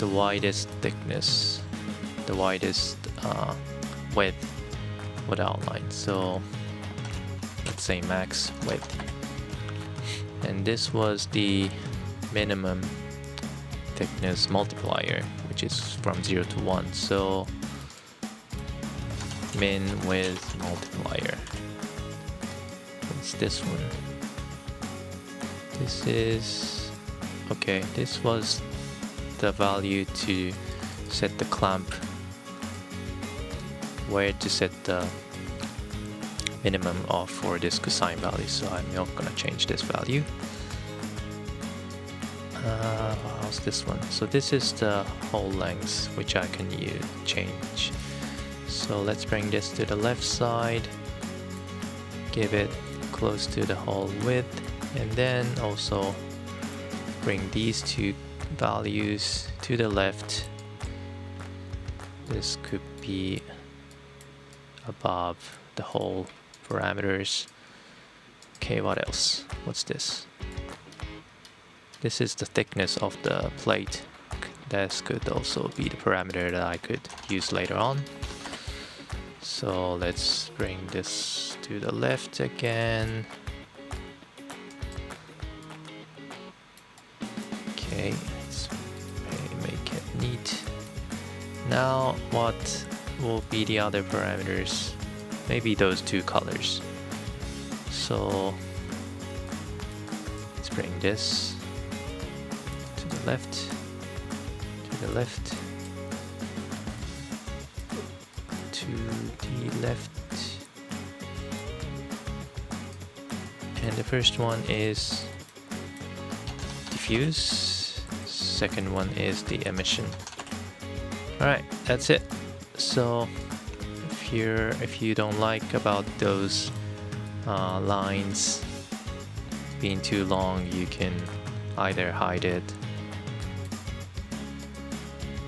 widest thickness, the widest width without line. So let's say max width. And this was the minimum thickness multiplier, which is from 0 to 1. So min width multiplier. What's this one? This is okay. This was the value to set the clamp, where to set the minimum of for this cosine value, so I'm not gonna change this value. How's this one? So this is the hole length, which I can change. So let's bring this to the left side, give it close to the hole width, and then also bring these two values to the left. This could be above the hole parameters. Okay, what else? What's this? This is the thickness of the plate. This could also be the parameter that I could use later on. So let's bring this to the left again. Okay, let's make it neat. Now what will be the other parameters? Maybe those two colors. So let's bring this to the left, to the left, to the left. And the first one is diffuse, second one is the emission. Alright, that's it. So if you don't like about those lines being too long, you can either hide it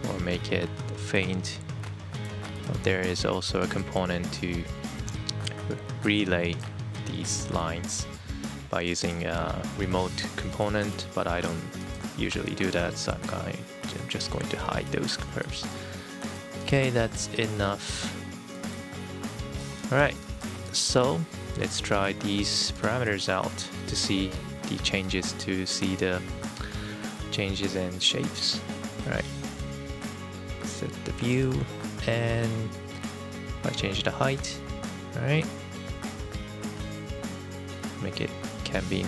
or make it faint. There is also a component to relay these lines by using a remote component, but I don't usually do that, so I'm just going to hide those curves. Okay, that's enough. Alright, so let's try these parameters out to see the changes, to see the changes in shapes. Alright, set the view, and I change the height. Alright, make it can be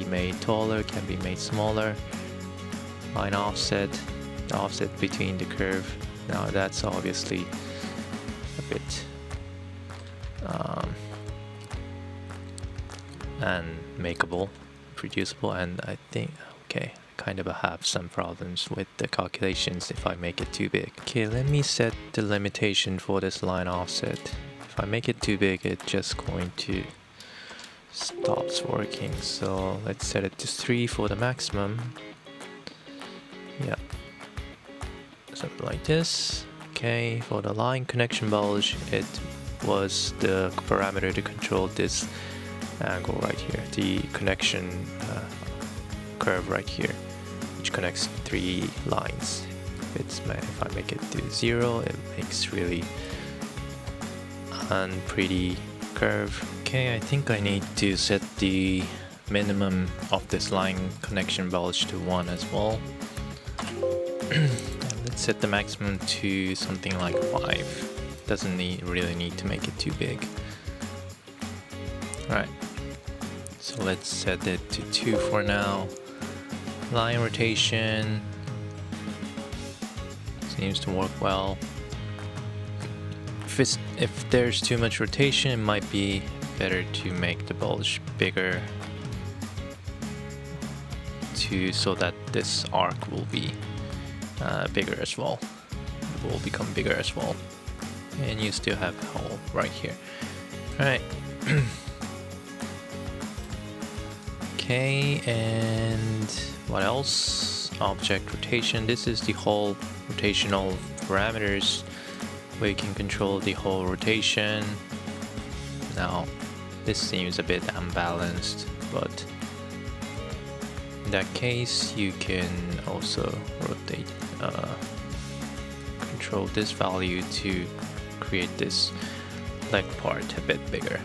made taller, can be made smaller. Line offset, the offset between the curve. Now that's obviously a bit unmakeable, producible, and I think okay, I kind of have some problems with the calculations if I make it too big. Okay, let me set the limitation for this line offset. If I make it too big, it's just going to stops working. So let's set it to 3 for the maximum. Yeah, something like this. Okay, for the line connection bulge, it was the parameter to control this angle right here, the connection curve right here, which connects 3 lines. If I make it to 0, it makes really unpretty curve. Okay, I think I need to set the minimum of this line connection bulge to 1 as well. Let's set the maximum to something like 5. Doesn't really need to make it too big. Alright, so So let's set it to 2 for now. Line rotation seems to work well. If there's too much rotation, it might be better to make the bulge bigger so that this arc will be bigger as well. It will become bigger as well. And you still have a hole right here. Alright. Okay, and what else? Object rotation. This is the whole rotational parameters where you can control the whole rotation. Now, this seems a bit unbalanced, but in that case, you can also rotate, control this value to create this leg part a bit bigger,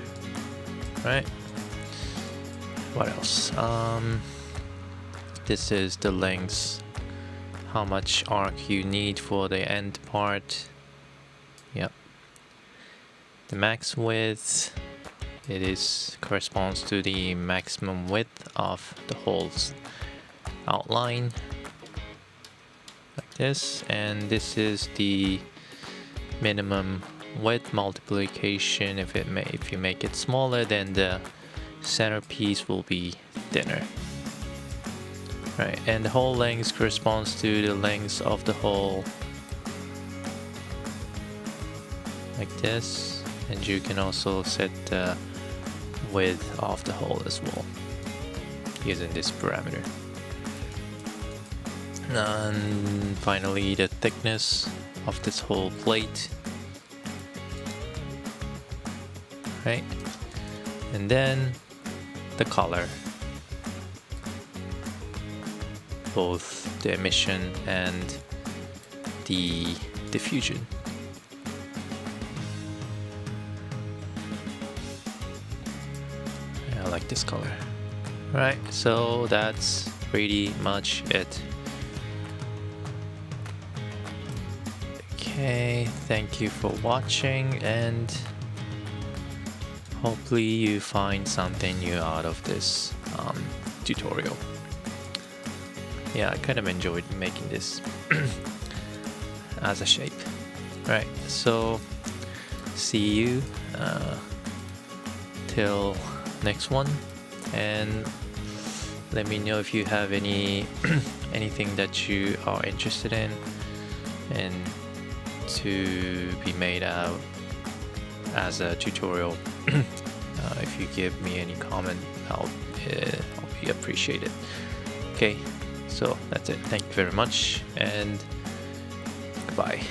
right? What else? This is the length, how much arc you need for the end part. Yep. The max width, it corresponds to the maximum width of the whole outline, like this, and this is the minimum width multiplication. If you make it smaller, then the centerpiece will be thinner. Right, and the whole length corresponds to the length of the hole, like this, and you can also set the width of the hole as well using this parameter. And finally, the thickness of this whole plate, right? And then the color, both the emission and the diffusion. I like this color. Right, so that's pretty much it. Okay, thank you for watching, and hopefully you find something new out of this tutorial. Yeah, I kind of enjoyed making this as a shape. Right, so see you till next one, and let me know if you have anything that you are interested in and to be made out as a tutorial. If you give me any comment, I'll be appreciated. Okay, so that's it. Thank you very much, and goodbye.